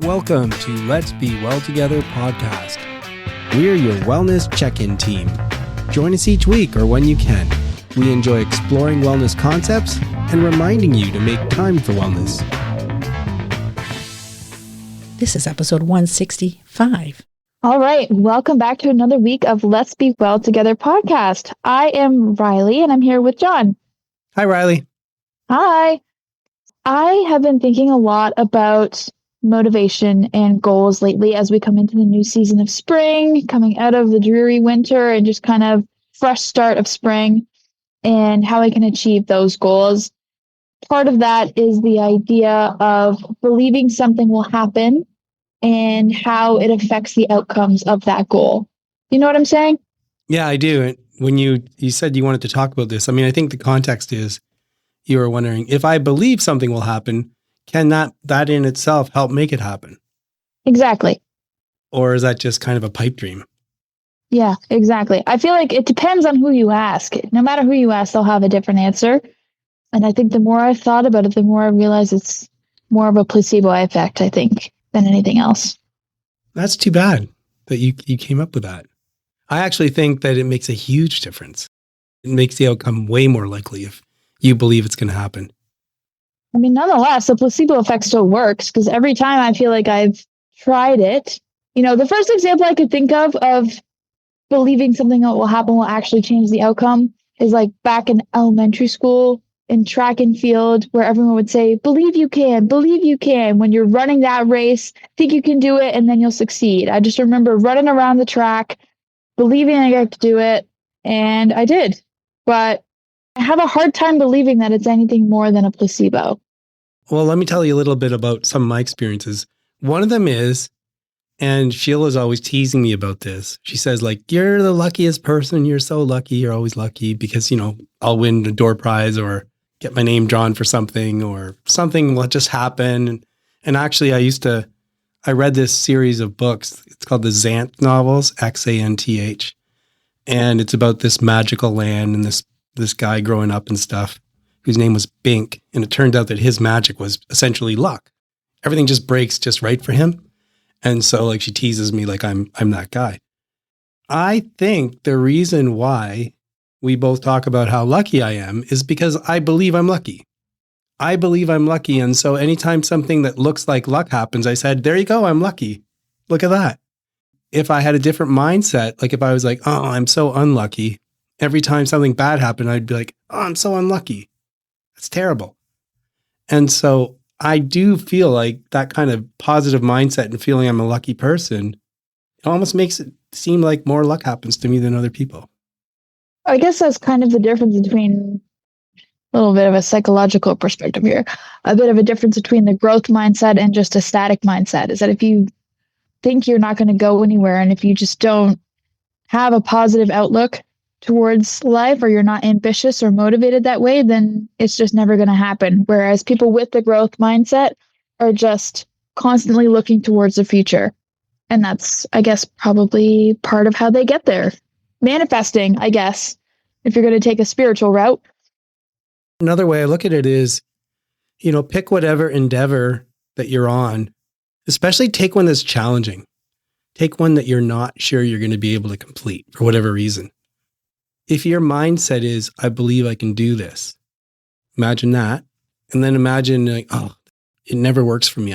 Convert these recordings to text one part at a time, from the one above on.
Welcome to Let's Be Well Together podcast. We're your wellness check-in team. Join us each week or when you can. We enjoy exploring wellness concepts and reminding you to make time for wellness. This is episode 165. All right. Welcome back to another week of Let's Be Well Together podcast. I am Riley and I'm here with John. Hi, Riley. Hi. I have been thinking a lot about motivation and goals lately as we come into the new season of spring, coming out of the dreary winter and just kind of fresh start of spring and how I can achieve those goals. Part of that is the idea of believing something will happen and how it affects the outcomes of that goal. You know what I'm saying? Yeah, I do. And when you said you wanted to talk about this, I think the context is you were wondering, if I believe something will happen, can that in itself help make it happen? Exactly. Or is that just kind of a pipe dream? Yeah, exactly. I feel like it depends on who you ask. No matter who you ask, they'll have a different answer. And I think the more I've thought about it, the more I realize it's more of a placebo effect, I think, than anything else. That's too bad that you came up with that. I actually think that it makes a huge difference. It makes the outcome way more likely if you believe it's going to happen. Nonetheless, the placebo effect still works because every time I feel like I've tried it, the first example I could think of believing something that will happen will actually change the outcome is like back in elementary school in track and field where everyone would say, believe you can, when you're running that race, think you can do it and then you'll succeed. I just remember running around the track, believing I got to do it, and I did. But I have a hard time believing that it's anything more than a placebo. Well, let me tell you a little bit about some of my experiences. One of them is, and Sheila's always teasing me about this. She says, you're the luckiest person. You're so lucky. You're always lucky because, I'll win the door prize or get my name drawn for something or something will just happen. And actually, I read this series of books. It's called the Xanth novels, Xanth. And it's about this magical land and this guy growing up and stuff whose name was Bink. And it turned out that his magic was essentially luck. Everything just breaks just right for him. And so she teases me like I'm that guy. I think the reason why we both talk about how lucky I am is because I believe I'm lucky. I believe I'm lucky. And so anytime something that looks like luck happens, I said, there you go, I'm lucky. Look at that. If I had a different mindset, if I was like, oh, I'm so unlucky, every time something bad happened, I'd be like, oh, I'm so unlucky. That's terrible. And so I do feel like that kind of positive mindset and feeling I'm a lucky person, it almost makes it seem like more luck happens to me than other people. I guess that's kind of the difference between a little bit of a psychological perspective here. A bit of a difference between the growth mindset and just a static mindset is that if you think you're not going to go anywhere and if you just don't have a positive outlook towards life or you're not ambitious or motivated that way, then it's just never going to happen. Whereas people with the growth mindset are just constantly looking towards the future. And that's, I guess, probably part of how they get there. Manifesting, I guess, if you're going to take a spiritual route. Another way I look at it is, pick whatever endeavor that you're on, especially take one that's challenging. Take one that you're not sure you're going to be able to complete for whatever reason. If your mindset is, I believe I can do this, imagine that. And then imagine it never works for me.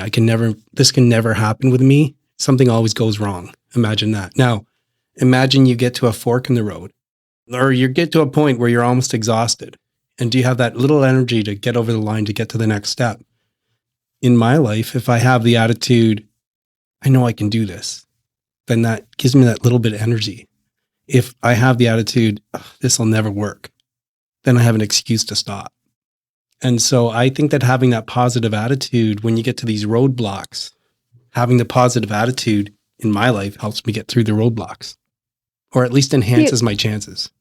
This can never happen with me. Something always goes wrong. Imagine that. Now, imagine you get to a fork in the road or you get to a point where you're almost exhausted. And do you have that little energy to get over the line to get to the next step? In my life, if I have the attitude, I know I can do this, then that gives me that little bit of energy. If I have the attitude, this will never work, then I have an excuse to stop. And so I think that having that positive attitude, when you get to these roadblocks, having the positive attitude in my life helps me get through the roadblocks, or at least enhances my chances.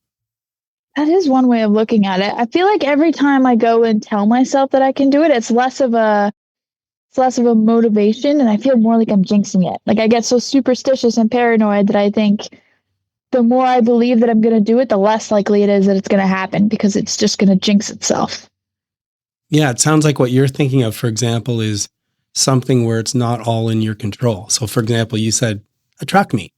That is one way of looking at it. I feel like every time I go and tell myself that I can do it, it's less of a motivation and I feel more like I'm jinxing it. I get so superstitious and paranoid that I think the more I believe that I'm going to do it, the less likely it is that it's going to happen because it's just going to jinx itself. Yeah, it sounds like what you're thinking of, for example, is something where it's not all in your control. So for example, you said a track meet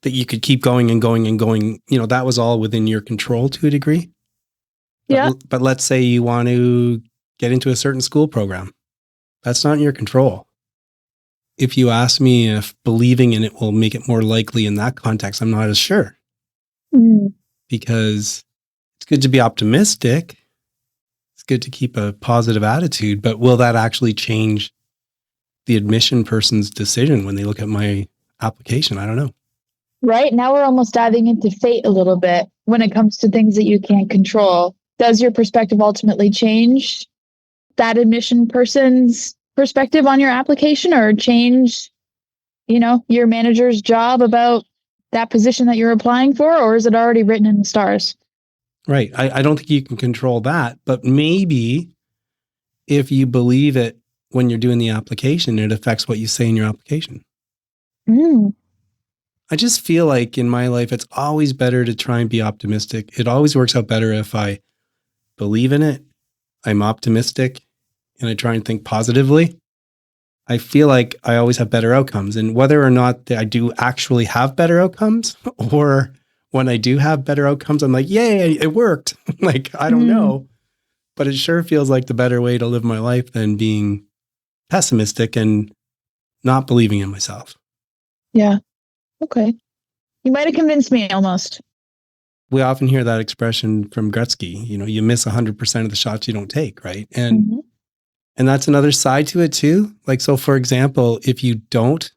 that you could keep going and going and going, that was all within your control to a degree. Yeah. But let's say you want to get into a certain school program. That's not in your control. If you ask me if believing in it will make it more likely in that context, I'm not as sure. Because it's good to be optimistic. It's good to keep a positive attitude, but will that actually change the admission person's decision when they look at my application? I don't know. Right. Now we're almost diving into fate a little bit when it comes to things that you can't control. Does your perspective ultimately change that admission person's perspective on your application, or change, your manager's job about that position that you're applying for, or is it already written in the stars? Right. I don't think you can control that, but maybe if you believe it when you're doing the application, it affects what you say in your application. I just feel like in my life, it's always better to try and be optimistic. It always works out better if I believe in it, I'm optimistic, and I try and think positively. I feel like I always have better outcomes. And whether or not I do actually have better outcomes, or when I do have better outcomes, I'm like, yay, it worked. I don't know. But it sure feels like the better way to live my life than being pessimistic and not believing in myself. Yeah. Okay. You might have convinced me almost. We often hear that expression from Gretzky, you miss 100% of the shots you don't take, right? And that's another side to it too. So for example, if you don't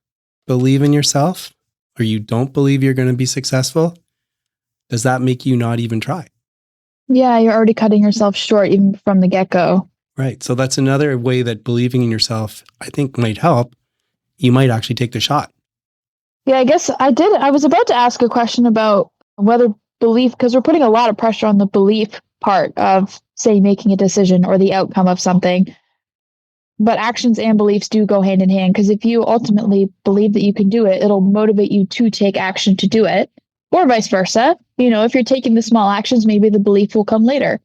believe in yourself, or you don't believe you're going to be successful, does that make you not even try? Yeah, you're already cutting yourself short even from the get-go. Right. So that's another way that believing in yourself, I think, might help. You might actually take the shot. Yeah, I guess I did. I was about to ask a question about whether belief, because we're putting a lot of pressure on the belief part of, say, making a decision or the outcome of something. But actions and beliefs do go hand in hand, because if you ultimately believe that you can do it, it'll motivate you to take action to do it, or vice versa. If you're taking the small actions, maybe the belief will come later.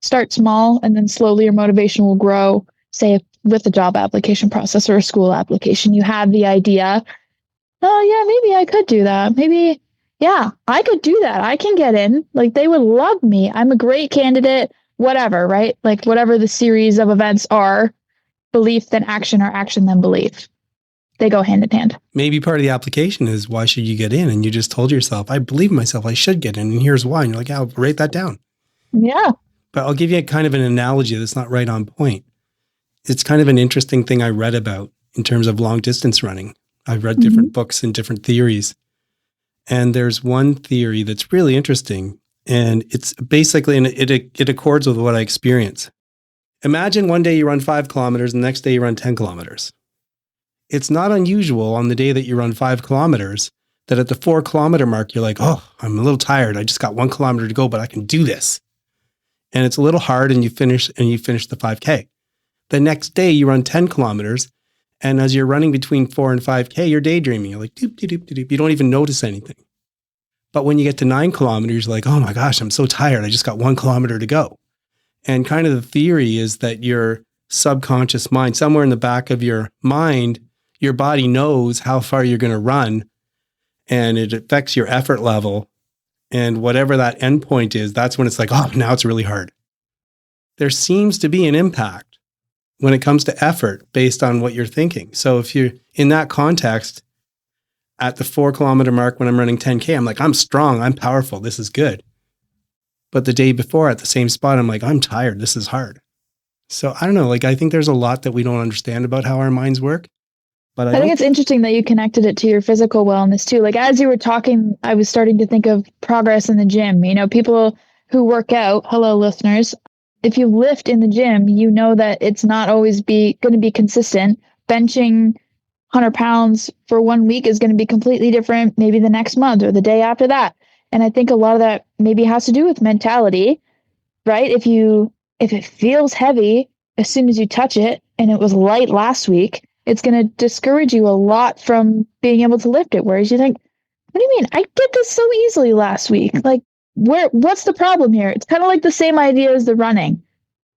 Start small, and then slowly your motivation will grow. Say with a job application process or a school application, you have the idea, oh yeah, maybe I could do that. Maybe, yeah, I could do that. I can get in. They would love me. I'm a great candidate, whatever, right? Whatever the series of events are, belief then action, or action then belief. They go hand in hand. Maybe part of the application is, why should you get in? And you just told yourself, I believe in myself, I should get in. And here's why. And you're like, I'll write that down. Yeah. But I'll give you kind of an analogy that's not right on point. It's kind of an interesting thing I read about in terms of long distance running. I've read different books and different theories. And there's one theory that's really interesting. And it's basically, and it accords with what I experience. Imagine one day you run 5 kilometers and the next day you run 10 kilometers. It's not unusual on the day that you run 5 kilometers that at the 4 kilometer mark, you're like, oh, I'm a little tired. I just got 1 kilometer to go, but I can do this. And it's a little hard, and you finish the 5K. The next day you run 10 kilometers. And as you're running between 4 and 5K, you're daydreaming. You're like, doop, doop, doop, doop. You don't even notice anything. But when you get to 9 kilometers, you're like, oh my gosh, I'm so tired. I just got 1 kilometer to go. And kind of the theory is that your subconscious mind, somewhere in the back of your mind, your body knows how far you're going to run, and it affects your effort level. And whatever that endpoint is, that's when it's like, oh, now it's really hard. There seems to be an impact when it comes to effort based on what you're thinking. So if you're in that context, at the 4 kilometer mark when I'm running 10K, I'm like, I'm strong, I'm powerful, this is good. But the day before at the same spot, I'm like, I'm tired, this is hard. So I don't know, I think there's a lot that we don't understand about how our minds work. But I think it's interesting that you connected it to your physical wellness too. As you were talking, I was starting to think of progress in the gym. People who work out, hello listeners, if you lift in the gym, you know that it's not always going to be consistent. Benching 100 pounds for 1 week is going to be completely different, maybe the next month or the day after that. And I think a lot of that maybe has to do with mentality, right? If it feels heavy as soon as you touch it, and it was light last week, it's going to discourage you a lot from being able to lift it. Whereas you think, what do you mean? I did this so easily last week. What's the problem here? It's kind of like the same idea as the running,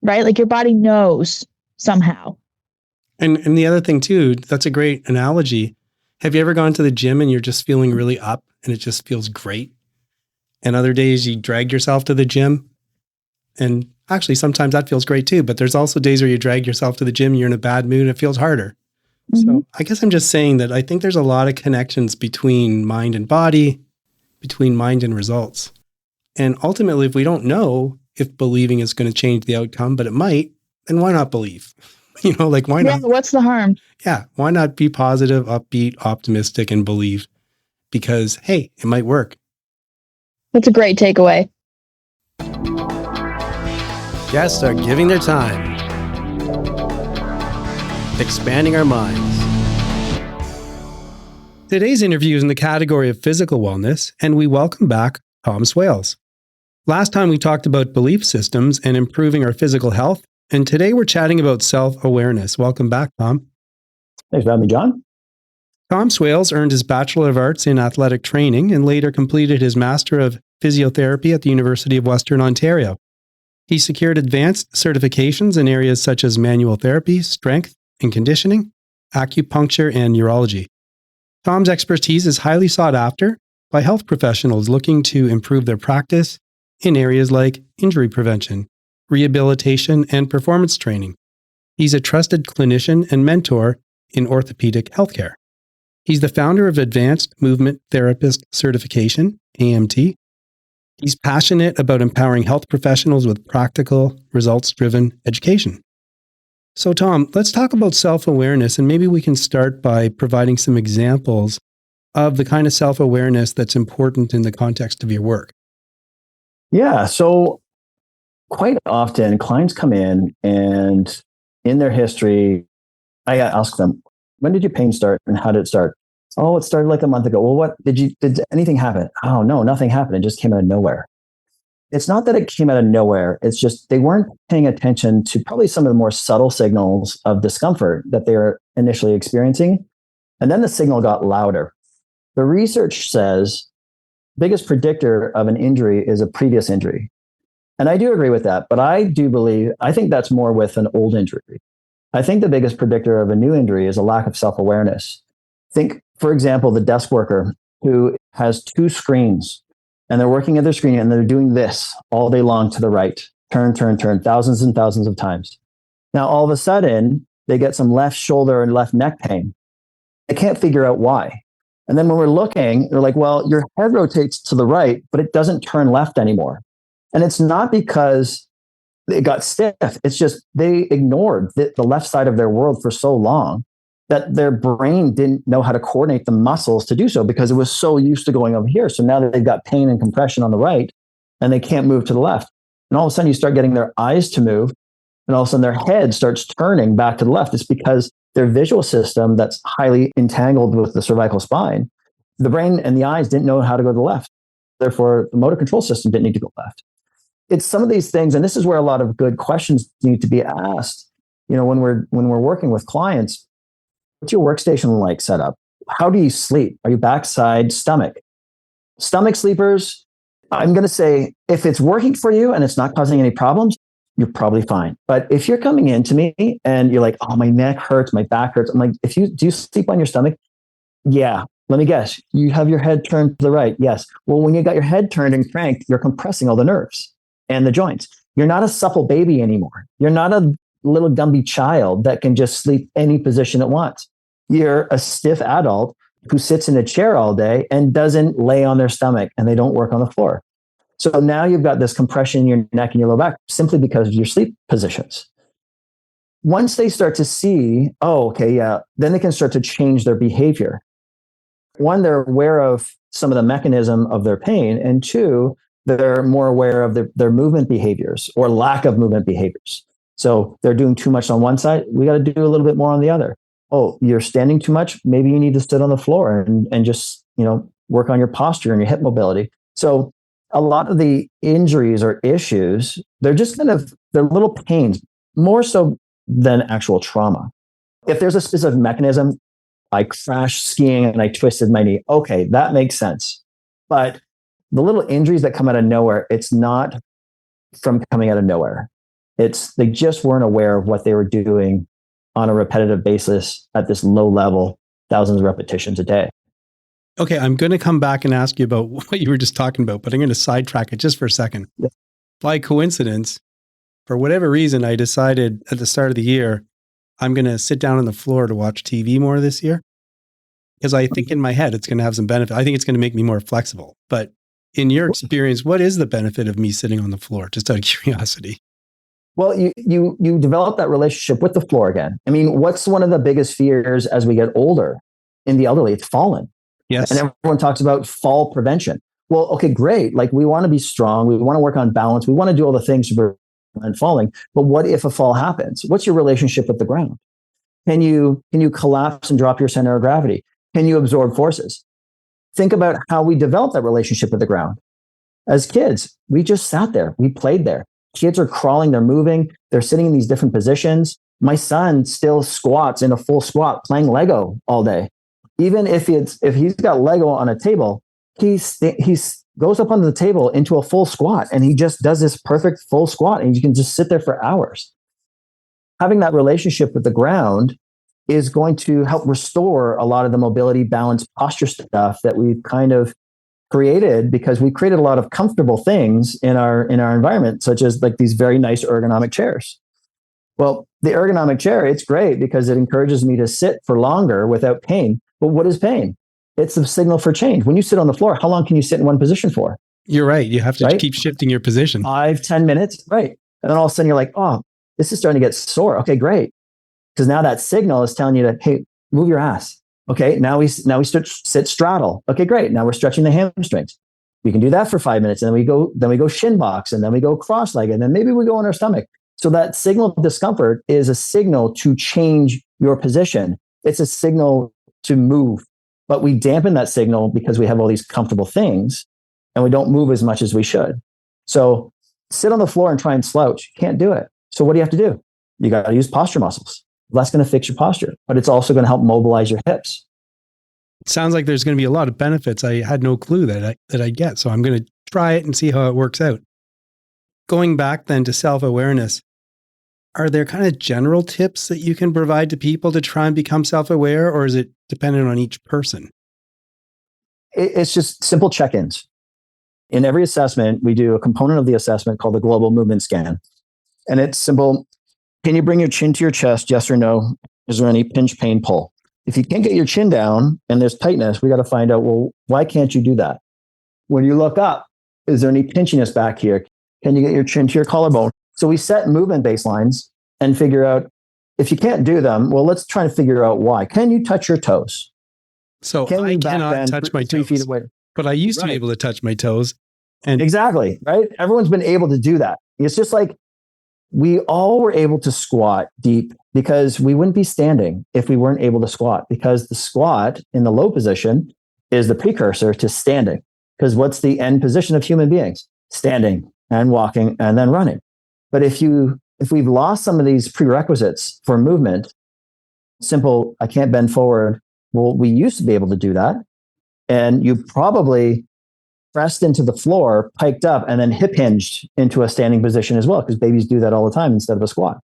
right? Your body knows somehow. And the other thing too, that's a great analogy. Have you ever gone to the gym and you're just feeling really up and it just feels great? And other days you drag yourself to the gym, and actually sometimes that feels great too. But there's also days where you drag yourself to the gym, you're in a bad mood, it feels harder. Mm-hmm. So I guess I'm just saying that I think there's a lot of connections between mind and body, between mind and results. And ultimately, if we don't know if believing is going to change the outcome, but it might, then why not believe? Why Yeah, not? what's the harm? Yeah, why not be positive, upbeat, optimistic, and believe? Because, hey, it might work. That's a great takeaway. Guests are giving their time, expanding our minds. Today's interview is in the category of physical wellness, and we welcome back Tom Swales. Last time we talked about belief systems and improving our physical health, and today we're chatting about self-awareness. Welcome back, Tom. Thanks for having me, John. Tom Swales earned his Bachelor of Arts in Athletic Training and later completed his Master of Physiotherapy at the University of Western Ontario. He secured advanced certifications in areas such as manual therapy, strength and conditioning, acupuncture, and urology. Tom's expertise is highly sought after by health professionals looking to improve their practice in areas like injury prevention, rehabilitation, and performance training. He's a trusted clinician and mentor in orthopedic healthcare. He's the founder of Advanced Movement Therapist Certification, AMT. He's passionate about empowering health professionals with practical, results-driven education. So, Tom, let's talk about self-awareness, and maybe we can start by providing some examples of the kind of self-awareness that's important in the context of your work. Yeah. So quite often clients come in and in their history, I ask them, when did your pain start and how did it start? Oh, it started like a month ago. Well, did anything happen? Oh, no, nothing happened. It just came out of nowhere. It's not that it came out of nowhere. It's just they weren't paying attention to probably some of the more subtle signals of discomfort that they were initially experiencing. And then the signal got louder. The research says biggest predictor of an injury is a previous injury. And I do agree with that, but I think that's more with an old injury. I think the biggest predictor of a new injury is a lack of self-awareness. Think, for example, the desk worker who has two screens and they're working at their screen and they're doing this all day long to the right, turn, thousands and thousands of times. Now, all of a sudden, they get some left shoulder and left neck pain. They can't figure out why. And then when we're looking, they're like, well, your head rotates to the right, but it doesn't turn left anymore. And it's not because it got stiff. It's just they ignored the left side of their world for so long that their brain didn't know how to coordinate the muscles to do so because it was so used to going over here. So now that they've got pain and compression on the right and they can't move to the left. And all of a sudden you start getting their eyes to move and all of a sudden their head starts turning back to the left. It's because their visual system that's highly entangled with the cervical spine, the brain and the eyes didn't know how to go to the left. Therefore, the motor control system didn't need to go left. It's some of these things, and this is where a lot of good questions need to be asked. When we're working with clients, what's your workstation like set up? How do you sleep? Are you backside, stomach? Stomach sleepers, I'm going to say if it's working for you and it's not causing any problems, you're probably fine. But if you're coming in to me and you're like, oh, my neck hurts, my back hurts. I'm like, do you sleep on your stomach? Yeah. Let me guess. You have your head turned to the right. Yes. Well, when you got your head turned and cranked, you're compressing all the nerves and the joints. You're not a supple baby anymore. You're not a little Gumby child that can just sleep any position it wants. You're a stiff adult who sits in a chair all day and doesn't lay on their stomach and they don't work on the floor. So now you've got this compression in your neck and your low back simply because of your sleep positions. Once they start to see, oh, okay, yeah, then they can start to change their behavior. One, they're aware of some of the mechanism of their pain. And two, they're more aware of their movement behaviors or lack of movement behaviors. So they're doing too much on one side. We got to do a little bit more on the other. Oh, you're standing too much. Maybe you need to sit on the floor and just, work on your posture and your hip mobility. So a lot of the injuries or issues, they're just they're little pains, more so than actual trauma. If there's a specific mechanism, I crashed skiing and I twisted my knee. Okay, that makes sense. But the little injuries that come out of nowhere, it's not from coming out of nowhere. They just weren't aware of what they were doing on a repetitive basis at this low level, thousands of repetitions a day. Okay, I'm going to come back and ask you about what you were just talking about, but I'm going to sidetrack it just for a second. Yeah. By coincidence, for whatever reason, I decided at the start of the year, I'm going to sit down on the floor to watch TV more this year. Because I think in my head, it's going to have some benefit. I think it's going to make me more flexible. But in your experience, what is the benefit of me sitting on the floor? Just out of curiosity. Well, you develop that relationship with the floor again. I mean, what's one of the biggest fears as we get older in the elderly? It's falling. Yes. And everyone talks about fall prevention. Well, okay, great. Like we want to be strong. We want to work on balance. We want to do all the things to prevent falling. But what if a fall happens? What's your relationship with the ground? Can you collapse and drop your center of gravity? Can you absorb forces? Think about how we developed that relationship with the ground. As kids, we just sat there. We played there. Kids are crawling. They're moving. They're sitting in these different positions. My son still squats in a full squat playing Lego all day. Even if he's got Lego on a table, he goes up onto the table into a full squat, and he just does this perfect full squat, and you can just sit there for hours. Having that relationship with the ground is going to help restore a lot of the mobility, balance, posture stuff that we've kind of created, because we created a lot of comfortable things in our environment, such as like these very nice ergonomic chairs. Well, the ergonomic chair, it's great because it encourages me to sit for longer without pain. But what is pain? It's a signal for change. When you sit on the floor, how long can you sit in one position for? You're right. You have to keep shifting your position. 5-10 minutes. Right. And then all of a sudden you're like, oh, this is starting to get sore. Okay, great. Because now that signal is telling you to, hey, move your ass. Okay, now we sit straddle. Okay, great. Now we're stretching the hamstrings. We can do that for 5 minutes, and then we go shin box, and then we go cross-legged, and then maybe we go on our stomach. So that signal of discomfort is a signal to change your position. It's a signal to move, but we dampen that signal because we have all these comfortable things, and we don't move as much as we should. So sit on the floor and try and slouch. You can't do it. So what do you have to do? You got to use posture muscles. That's going to fix your posture, but it's also going to help mobilize your hips. It sounds like there's going to be a lot of benefits I had no clue that I get. So I'm going to try it and see how it works out. Going back then to self-awareness, are there kind of general tips that you can provide to people to try and become self-aware, or is it dependent on each person? It's just simple check-ins. In every assessment, we do a component of the assessment called the global movement scan. And it's simple. Can you bring your chin to your chest? Yes or no? Is there any pinch, pain, pull? If you can't get your chin down and there's tightness, we got to find out, well, why can't you do that? When you look up, is there any pinchiness back here? Can you get your chin to your collarbone? So we set movement baselines and figure out, if you can't do them, well, let's try to figure out why. Can you touch your toes? So I cannot touch my 3 feet toes, away? but I used to be able to touch my toes. And Exactly, right? Everyone's been able to do that. It's just like we all were able to squat deep because we wouldn't be standing if we weren't able to squat, because the squat in the low position is the precursor to standing. Because what's the end position of human beings? Standing and walking and then running. But if we've lost some of these prerequisites for movement, simple, I can't bend forward. Well, we used to be able to do that. And you probably pressed into the floor, piked up, and then hip hinged into a standing position as well, because babies do that all the time instead of a squat.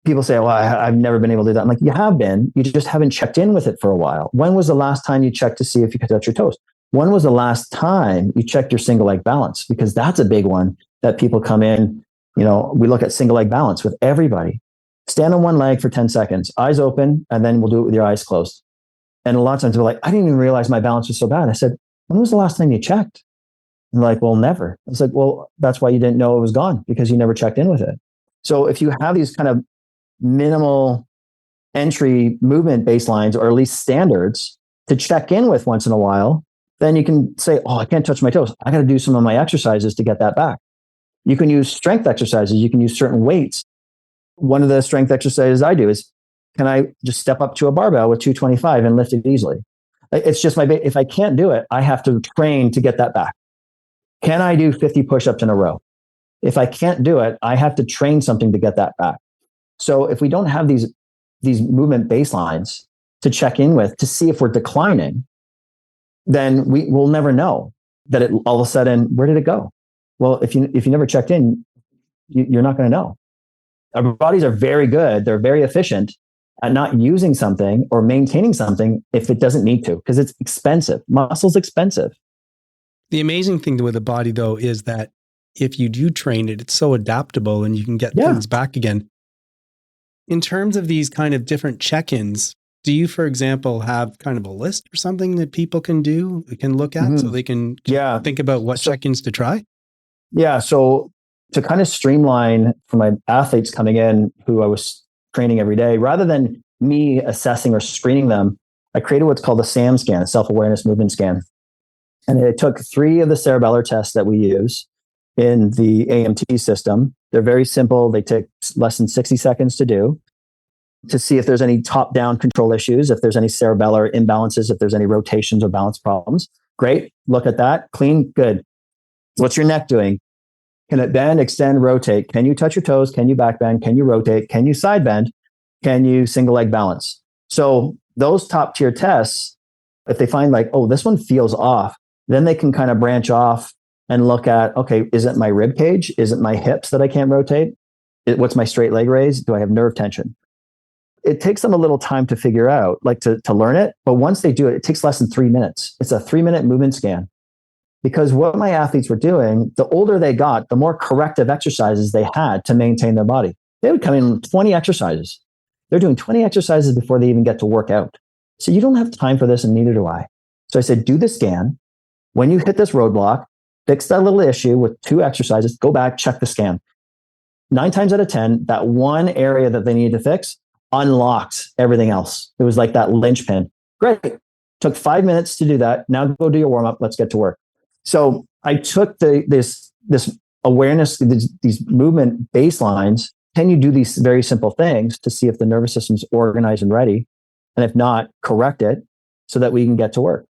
People say, well, I've never been able to do that. I'm like, you have been. You just haven't checked in with it for a while. When was the last time you checked to see if you could touch your toes? When was the last time you checked your single leg balance? Because that's a big one that people come in. We look at single leg balance with everybody. Stand on one leg for 10 seconds, eyes open, and then we'll do it with your eyes closed. And a lot of times they're like, I didn't even realize my balance was so bad. I said, when was the last time you checked? And they're like, well, never. I was like, well, that's why you didn't know it was gone, because you never checked in with it. So if you have these kind of minimal entry movement baselines, or at least standards to check in with once in a while, then you can say, oh, I can't touch my toes. I got to do some of my exercises to get that back. You can use strength exercises. You can use certain weights. One of the strength exercises I do is, can I just step up to a barbell with 225 and lift it easily? It's just if I can't do it, I have to train to get that back. Can I do 50 push-ups in a row? If I can't do it, I have to train something to get that back. So if we don't have these movement baselines to check in with to see if we're declining, then we'll never know that it all of a sudden, where did it go? Well, if you never checked in, you're not going to know. Our bodies are very good. They're very efficient at not using something or maintaining something if it doesn't need to, because it's expensive. Muscle's expensive. The amazing thing with the body, though, is that if you do train it, it's so adaptable and you can get things back again. In terms of these kind of different check-ins, do you, for example, have kind of a list or something that people can look at so they can think about what check-ins to try? Yeah. So to kind of streamline for my athletes coming in who I was training every day, rather than me assessing or screening them, I created what's called a SAM scan, a self-awareness movement scan. And it took 3 of the cerebellar tests that we use in the AMT system. They're very simple. They take less than 60 seconds to do, to see if there's any top-down control issues, if there's any cerebellar imbalances, if there's any rotations or balance problems. Great. Look at that. Clean. Good. What's your neck doing? Can it bend, extend, rotate? Can you touch your toes? Can you back bend? Can you rotate? Can you side bend? Can you single leg balance? So those top tier tests, if they find like, oh, this one feels off, then they can kind of branch off and look at, okay, is it my rib cage? Is it my hips that I can't rotate? What's my straight leg raise? Do I have nerve tension? It takes them a little time to figure out, like to learn it. But once they do it, it takes less than 3 minutes. It's a 3-minute movement scan. Because what my athletes were doing, the older they got, the more corrective exercises they had to maintain their body. They would come in with 20 exercises. They're doing 20 exercises before they even get to work out. So you don't have time for this, and neither do I. So I said, do the scan. When you hit this roadblock, fix that little issue with 2 exercises, go back, check the scan. 9 times out of 10, that one area that they needed to fix unlocked everything else. It was like that linchpin. Great. Took 5 minutes to do that. Now go do your warm up. Let's get to work. So I took this awareness, these movement baselines. Can you do these very simple things to see if the nervous system's organized and ready? And if not, correct it so that we can get to work.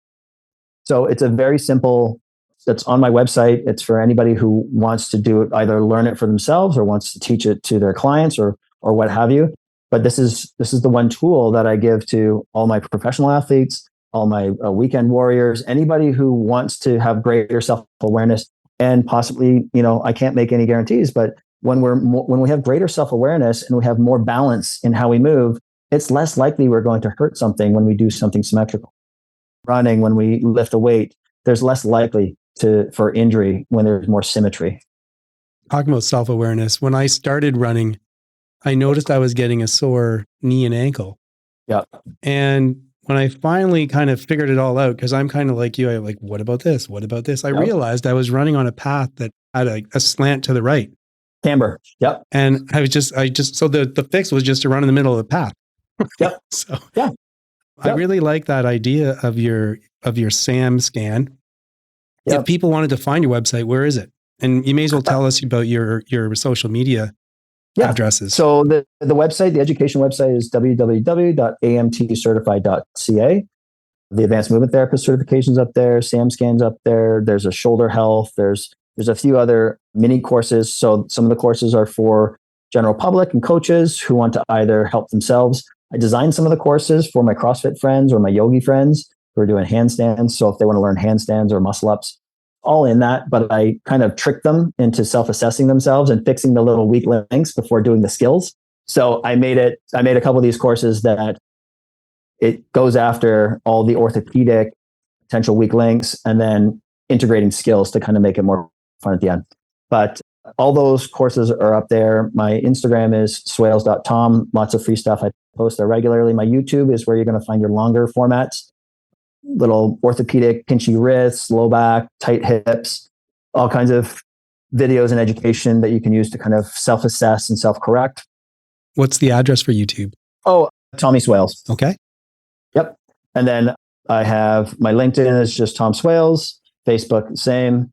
So it's a very simple, that's on my website. It's for anybody who wants to do it, either learn it for themselves or wants to teach it to their clients or what have you. But this is the one tool that I give to all my professional athletes, all my weekend warriors, anybody who wants to have greater self-awareness. And possibly, I can't make any guarantees, but when we have greater self-awareness and we have more balance in how we move, it's less likely we're going to hurt something when we do something symmetrical. Running, when we lift a weight, there's less likely for injury when there's more symmetry. Talking about self-awareness, when I started running, I noticed I was getting a sore knee and ankle. Yeah. And when I finally kind of figured it all out, because I'm kind of like you, I'm like, what about this? What about this? I realized I was running on a path that had a slant to the right. Camber. Yep. And so the fix was just to run in the middle of the path. Yep. So yeah. I really like that idea of your SAM scan. Yep. If people wanted to find your website, where is it? And you may as well tell us about your social media addresses. So the website, the education website is www.amtcertified.ca. The advanced movement therapist certification's up there, SAM scan's up there. There's a shoulder health. There's a few other mini courses. So some of the courses are for general public and coaches who want to either help themselves. I designed some of the courses for my CrossFit friends or my yogi friends who are doing handstands. So if they want to learn handstands or muscle ups, all in that, but I kind of tricked them into self-assessing themselves and fixing the little weak links before doing the skills. So I made a couple of these courses that it goes after all the orthopedic potential weak links and then integrating skills to kind of make it more fun at the end. But all those courses are up there. My Instagram is swales.tom. Lots of free stuff. I post there regularly. My YouTube is where you're going to find your longer formats. Little orthopedic, pinchy wrists, low back, tight hips, all kinds of videos and education that you can use to kind of self-assess and self-correct. What's the address for YouTube? Oh, Tommy Swales. Okay. Yep. And then I have my LinkedIn is just Tom Swales, Facebook, same.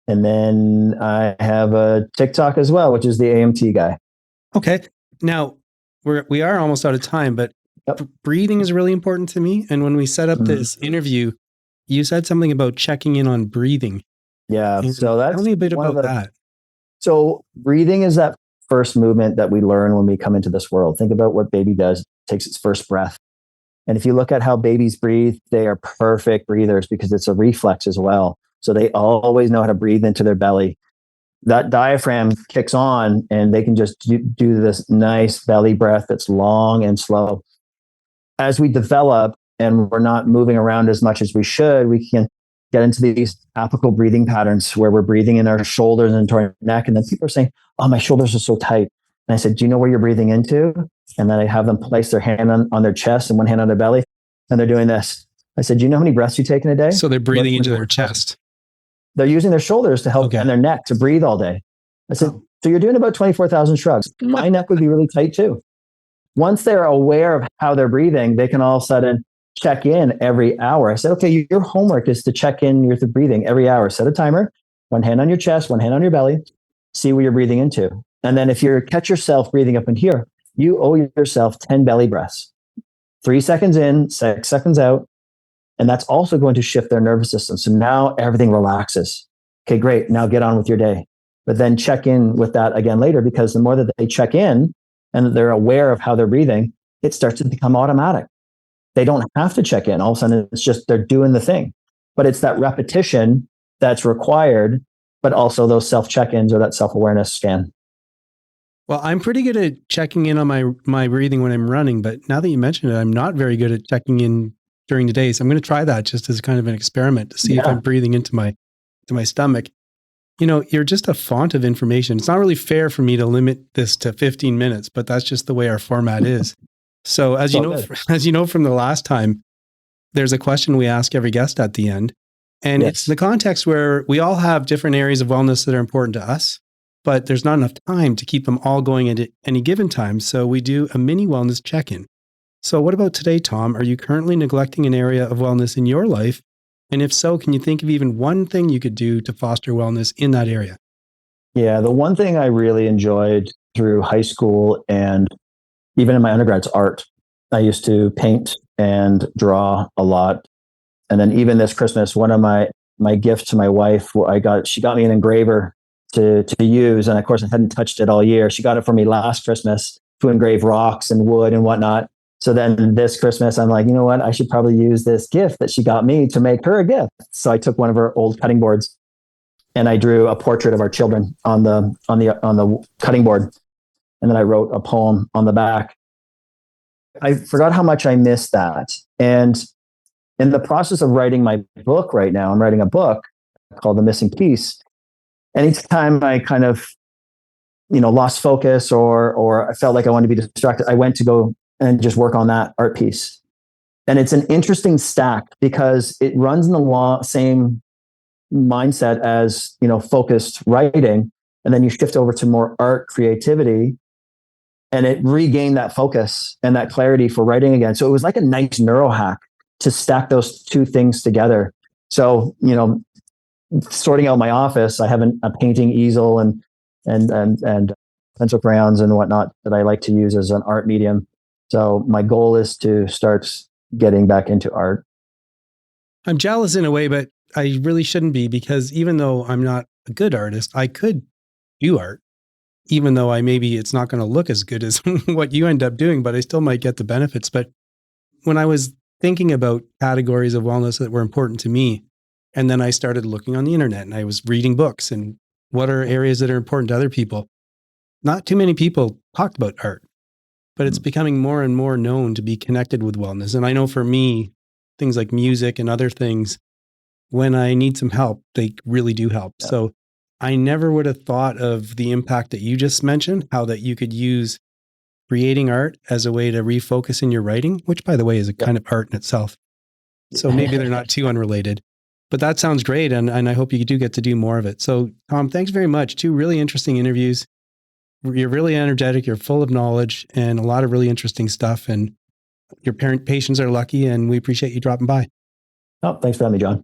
And then I have a TikTok as well, which is the AMT guy. Okay. Now we are almost out of time, but breathing is really important to me. And when we set up this interview, you said something about checking in on breathing. Yeah. So tell me a bit about that. So breathing is that first movement that we learn when we come into this world. Think about what baby does. It takes its first breath. And if you look at how babies breathe, they are perfect breathers because it's a reflex as well. So they always know how to breathe into their belly. that diaphragm kicks on and they can just do this nice belly breath that's long and slow. As we develop and we're not moving around as much as we should, we can get into these apical breathing patterns where we're breathing in our shoulders and into our neck. And then people are saying, oh, my shoulders are so tight. And I said, do you know where you're breathing into? And then I have them place their hand on their chest and one hand on their belly. And they're doing this. I said, do you know how many breaths you take in a day? So they're breathing into their chest. They're using their shoulders to help and their neck to breathe all day. I said, so you're doing about 24,000 shrugs. My neck would be really tight too. Once they're aware of how they're breathing, they can all of a sudden check in every hour. I said, okay, your homework is to check in your breathing every hour. Set a timer, one hand on your chest, one hand on your belly, see where you're breathing into. And then if you catch yourself breathing up in here, you owe yourself 10 belly breaths. 3 seconds in, 6 seconds out. And that's also going to shift their nervous system. So now everything relaxes. Okay, great. Now get on with your day. But then check in with that again later, because the more that they check in and they're aware of how they're breathing, it starts to become automatic. They don't have to check in. All of a sudden, it's just they're doing the thing. But it's that repetition that's required, but also those self-check-ins or that self-awareness scan. Well, I'm pretty good at checking in on my breathing when I'm running, but now that you mention it, I'm not very good at checking in during the day. So I'm going to try that just as kind of an experiment to see if I'm breathing into my stomach. You know, you're just a font of information. It's not really fair for me to limit this to 15 minutes, but that's just the way our format is. So as you know from the last time, there's a question we ask every guest at the end. And it's the context where we all have different areas of wellness that are important to us, but there's not enough time to keep them all going at any given time. So we do a mini wellness check-in. So what about today, Tom? Are you currently neglecting an area of wellness in your life? And if so, can you think of even one thing you could do to foster wellness in that area? Yeah, the one thing I really enjoyed through high school and even in my undergrad's art. I used to paint and draw a lot. And then even this Christmas, one of my gifts to my wife, she got me an engraver to use. And of course, I hadn't touched it all year. She got it for me last Christmas to engrave rocks and wood and whatnot. So then this Christmas, I'm like, you know what? I should probably use this gift that she got me to make her a gift. So I took one of her old cutting boards and I drew a portrait of our children on the cutting board. And then I wrote a poem on the back. I forgot how much I missed that. And in the process of writing my book right now, I'm writing a book called The Missing Piece. Anytime I kind of, lost focus or I felt like I wanted to be distracted, I went to go and just work on that art piece. And it's an interesting stack because it runs in the same mindset as, focused writing. And then you shift over to more art creativity and it regained that focus and that clarity for writing again. So it was like a nice neuro hack to stack those two things together. So, sorting out my office, I have a painting easel and pencil crayons and whatnot that I like to use as an art medium. So my goal is to start getting back into art. I'm jealous in a way, but I really shouldn't be, because even though I'm not a good artist, I could do art, even though maybe it's not going to look as good as what you end up doing, but I still might get the benefits. But when I was thinking about categories of wellness that were important to me, and then I started looking on the internet and I was reading books and what are areas that are important to other people, not too many people talked about art, but it's becoming more and more known to be connected with wellness. And I know for me, things like music and other things, when I need some help, they really do help. Yeah. So I never would have thought of the impact that you just mentioned, how that you could use creating art as a way to refocus in your writing, which by the way is a kind of art in itself. So maybe they're not too unrelated, but that sounds great. And I hope you do get to do more of it. So Tom, thanks very much. 2 really interesting interviews. You're really energetic. You're full of knowledge and a lot of really interesting stuff. And your patients are lucky, and we appreciate you dropping by. Oh, thanks for having me, John.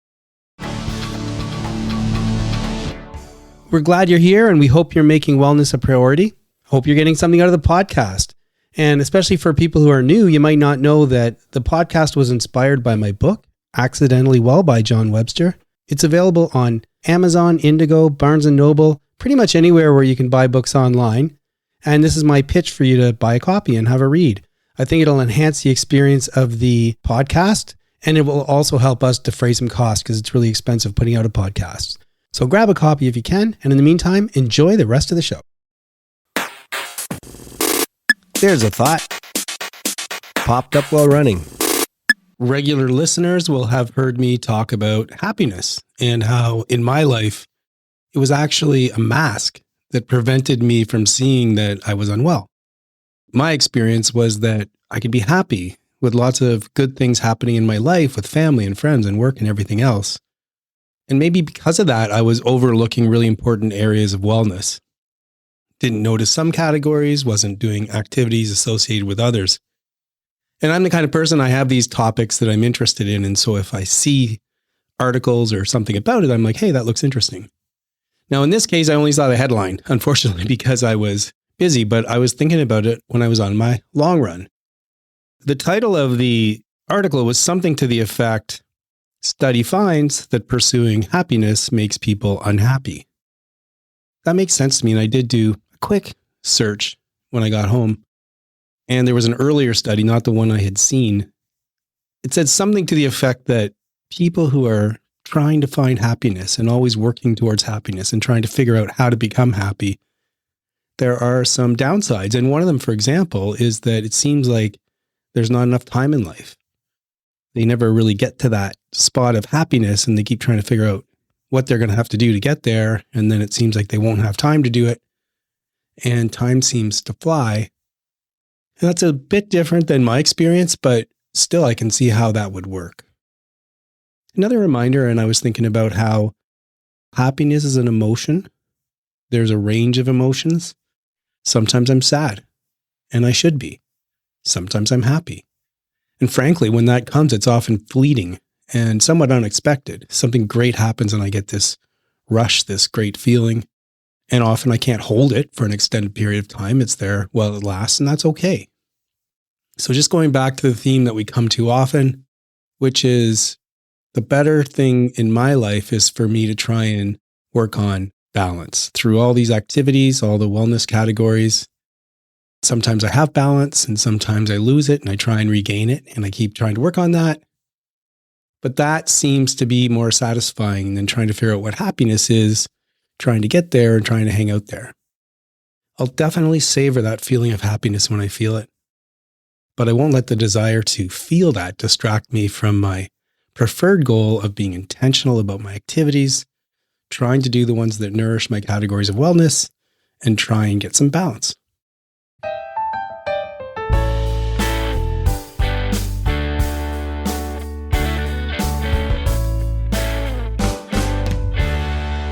We're glad you're here, and we hope you're making wellness a priority. Hope you're getting something out of the podcast. And especially for people who are new, you might not know that the podcast was inspired by my book, Accidentally Well by John Webster. It's available on Amazon, Indigo, Barnes & Noble, pretty much anywhere where you can buy books online. And this is my pitch for you to buy a copy and have a read. I think it'll enhance the experience of the podcast, and it will also help us defray some costs because it's really expensive putting out a podcast. So grab a copy if you can, and in the meantime, enjoy the rest of the show. There's a thought. Popped up while running. Regular listeners will have heard me talk about happiness and how in my life, it was actually a mask that prevented me from seeing that I was unwell. My experience was that I could be happy with lots of good things happening in my life with family and friends and work and everything else. And maybe because of that, I was overlooking really important areas of wellness. Didn't notice some categories, wasn't doing activities associated with others. And I'm the kind of person, I have these topics that I'm interested in. And so if I see articles or something about it, I'm like, hey, that looks interesting. Now, in this case, I only saw the headline, unfortunately, because I was busy, but I was thinking about it when I was on my long run. The title of the article was something to the effect, "Study finds that pursuing happiness makes people unhappy." That makes sense to me. And I did do a quick search when I got home. And there was an earlier study, not the one I had seen. It said something to the effect that people who are trying to find happiness and always working towards happiness and trying to figure out how to become happy, there are some downsides. And one of them, for example, is that it seems like there's not enough time in life. They never really get to that spot of happiness, and they keep trying to figure out what they're going to have to do to get there. And then it seems like they won't have time to do it. And time seems to fly. And that's a bit different than my experience, but still I can see how that would work. Another reminder, and I was thinking about how happiness is an emotion. There's a range of emotions. Sometimes I'm sad, and I should be. Sometimes I'm happy. And frankly, when that comes, it's often fleeting and somewhat unexpected. Something great happens and I get this rush, this great feeling. And often I can't hold it for an extended period of time. It's there while it lasts, and that's okay. So just going back to the theme that we come to often, which is the better thing in my life is for me to try and work on balance through all these activities, all the wellness categories. Sometimes I have balance and sometimes I lose it and I try and regain it, and I keep trying to work on that. But that seems to be more satisfying than trying to figure out what happiness is, trying to get there and trying to hang out there. I'll definitely savor that feeling of happiness when I feel it, but I won't let the desire to feel that distract me from my preferred goal of being intentional about my activities, trying to do the ones that nourish my categories of wellness, and try and get some balance.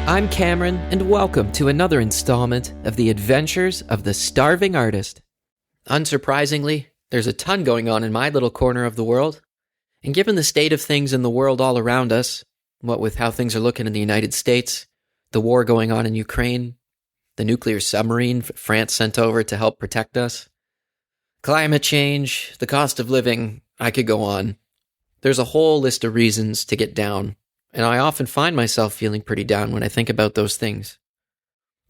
I'm Cameron, and welcome to another installment of the Adventures of the Starving Artist. Unsurprisingly, there's a ton going on in my little corner of the world, and given the state of things in the world all around us, what with how things are looking in the United States, the war going on in Ukraine, the nuclear submarine France sent over to help protect us, climate change, the cost of living, I could go on. There's a whole list of reasons to get down. And I often find myself feeling pretty down when I think about those things.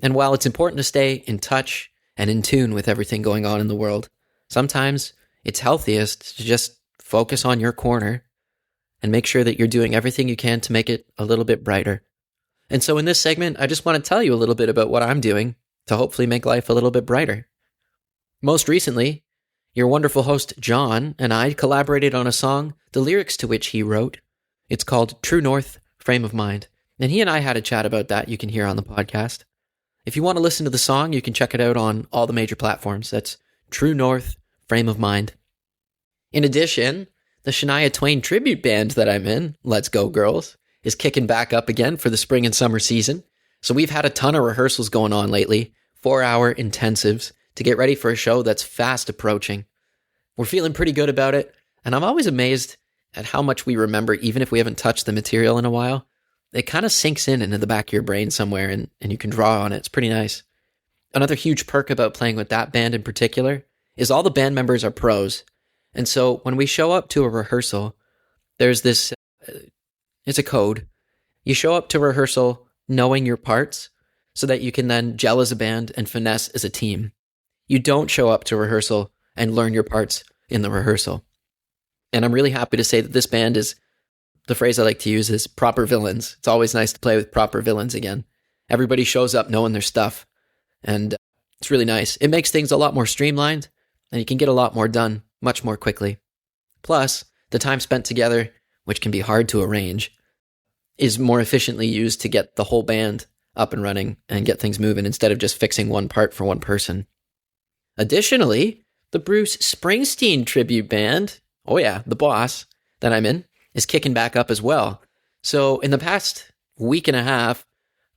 And while it's important to stay in touch and in tune with everything going on in the world, sometimes it's healthiest to just focus on your corner and make sure that you're doing everything you can to make it a little bit brighter. And so in this segment, I just want to tell you a little bit about what I'm doing to hopefully make life a little bit brighter. Most recently, your wonderful host John and I collaborated on a song, the lyrics to which he wrote. It's called True North, Frame of Mind. And he and I had a chat about that you can hear on the podcast. If you want to listen to the song, you can check it out on all the major platforms. That's True North, Frame of Mind. In addition, the Shania Twain tribute band that I'm in, Let's Go Girls, is kicking back up again for the spring and summer season. So we've had a ton of rehearsals going on lately, 4-hour intensives, to get ready for a show that's fast approaching. We're feeling pretty good about it, and I'm always amazed at how much we remember, even if we haven't touched the material in a while. It kind of sinks in into the back of your brain somewhere, and you can draw on it. It's pretty nice. Another huge perk about playing with that band in particular is all the band members are pros. And so when we show up to a rehearsal, there's this, it's a code. You show up to rehearsal knowing your parts so that you can then gel as a band and finesse as a team. You don't show up to rehearsal and learn your parts in the rehearsal. And I'm really happy to say that this band is The phrase I like to use is proper villains. It's always nice to play with proper villains again. Everybody shows up knowing their stuff, and it's really nice. It makes things a lot more streamlined, and you can get a lot more done much more quickly. Plus, the time spent together, which can be hard to arrange, is more efficiently used to get the whole band up and running and get things moving instead of just fixing one part for one person. Additionally, the Bruce Springsteen tribute band, oh yeah, the boss that I'm in, is kicking back up as well. So in the past week and a half,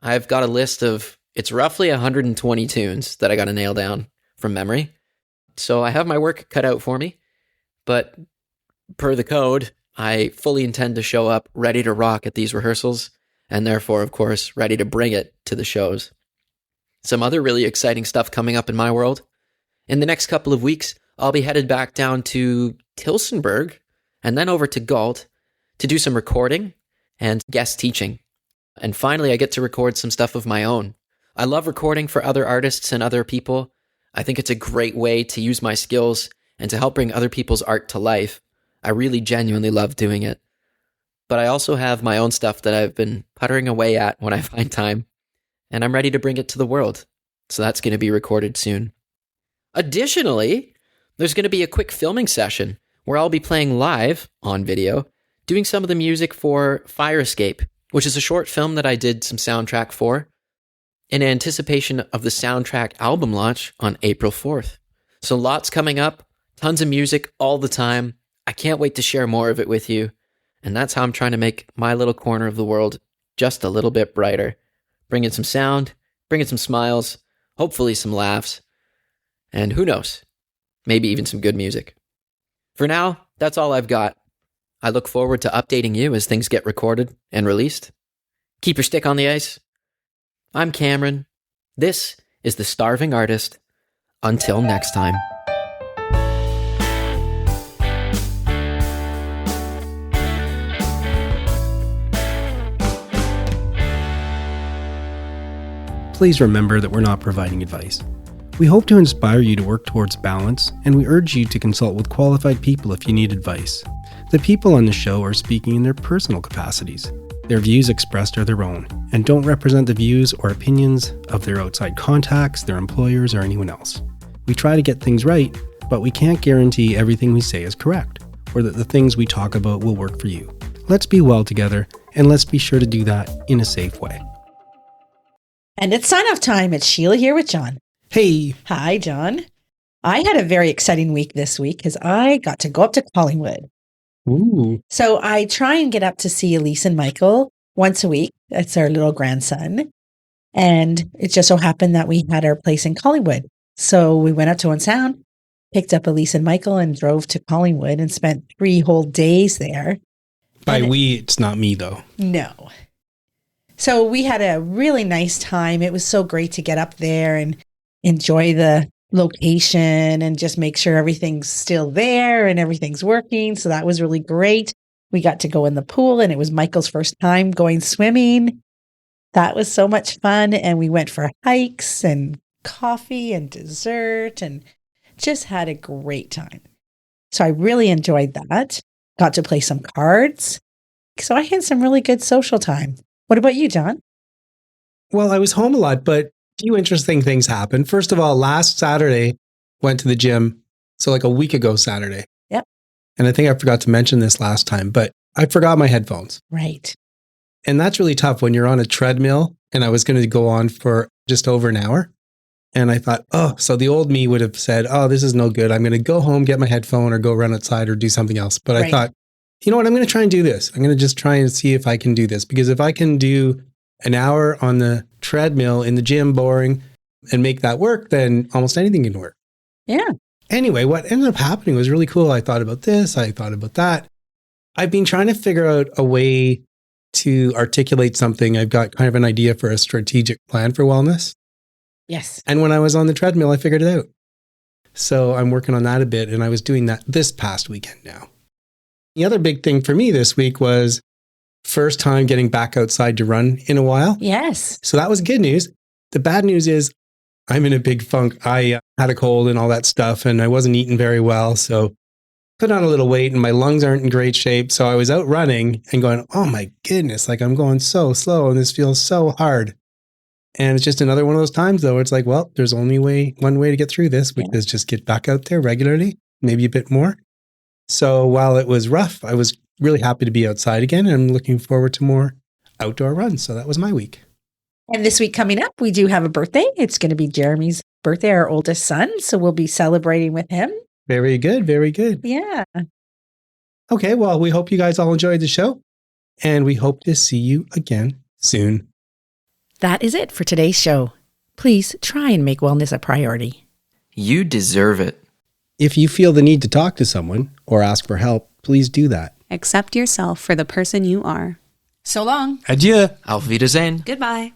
I've got a list of, it's roughly 120 tunes that I got to nail down from memory. So I have my work cut out for me, but per the code, I fully intend to show up ready to rock at these rehearsals, and therefore, of course, ready to bring it to the shows. Some other really exciting stuff coming up in my world. In the next couple of weeks, I'll be headed back down to Tilsonburg and then over to Galt to do some recording and guest teaching. And finally, I get to record some stuff of my own. I love recording for other artists and other people. I think it's a great way to use my skills and to help bring other people's art to life. I really genuinely love doing it. But I also have my own stuff that I've been puttering away at when I find time, and I'm ready to bring it to the world. So that's going to be recorded soon. Additionally, there's going to be a quick filming session where I'll be playing live on video, doing some of the music for Fire Escape, which is a short film that I did some soundtrack for, in anticipation of the soundtrack album launch on April 4th. So lots coming up, tons of music all the time. I can't wait to share more of it with you. And that's how I'm trying to make my little corner of the world just a little bit brighter. Bringing some sound, bringing some smiles, hopefully some laughs, and who knows, maybe even some good music. For now, that's all I've got. I look forward to updating you as things get recorded and released. Keep your stick on the ice. I'm Cameron. This is The Starving Artist. Until next time. Please remember that we're not providing advice. We hope to inspire you to work towards balance, and we urge you to consult with qualified people if you need advice. The people on the show are speaking in their personal capacities. Their views expressed are their own, and don't represent the views or opinions of their outside contacts, their employers, or anyone else. We try to get things right, but we can't guarantee everything we say is correct, or that the things we talk about will work for you. Let's be well together, and let's be sure to do that in a safe way. And it's sign-off time. It's Sheila here with John. Hey! Hi, John. I had a very exciting week this week because I got to go up to Collingwood. Ooh. So I try and get up to see Elise and Michael once a week. That's our little grandson. And it just so happened that we had our place in Collingwood. So we went up to One Sound, picked up Elise and Michael, and drove to Collingwood and spent 3 whole days there. By we, it's not me, though. No. So we had a really nice time. It was so great to get up there and enjoy the location and just make sure everything's still there and everything's working. So that was really great. We got to go in the pool, and it was Michael's first time going swimming. That was so much fun. And we went for hikes and coffee and dessert and just had a great time. So I really enjoyed that. Got to play some cards. So I had some really good social time. What about you, John? Well, I was home a lot, but a few interesting things happened. First of all, last Saturday, went to the gym. So like a week ago Saturday. Yep. And I think I forgot to mention this last time, but I forgot my headphones. Right. And that's really tough when you're on a treadmill, and I was going to go on for just over an hour. And I thought, so the old me would have said, this is no good. I'm going to go home, get my headphone, or go run outside or do something else. But I thought, you know what? I'm going to try and do this. I'm going to just try and see if I can do this. Because if I can do an hour on the treadmill in the gym, boring, and make that work, then almost anything can work. Yeah. Anyway, what ended up happening was really cool. I thought about this. I thought about that. I've been trying to figure out a way to articulate something. I've got kind of an idea for a strategic plan for wellness. Yes. And when I was on the treadmill, I figured it out. So I'm working on that a bit, and I was doing that this past weekend now. The other big thing for me this week was first time getting back outside to run in a while. Yes. So that was good news. The bad news is I'm in a big funk. I had a cold and all that stuff, and I wasn't eating very well. So put on a little weight and my lungs aren't in great shape. So I was out running and going, oh my goodness, like I'm going so slow and this feels so hard. And it's just another one of those times though, where it's like, well, there's only one way to get through this, which is just get back out there regularly, maybe a bit more. So while it was rough, I was really happy to be outside again. And I'm looking forward to more outdoor runs. So that was my week. And this week coming up, we do have a birthday. It's going to be Jeremy's birthday, our oldest son. So we'll be celebrating with him. Very good. Very good. Yeah. Okay. Well, we hope you guys all enjoyed the show and we hope to see you again soon. That is it for today's show. Please try and make wellness a priority. You deserve it. If you feel the need to talk to someone or ask for help, please do that. Accept yourself for the person you are. So long. Adieu. Auf Wiedersehen. Goodbye.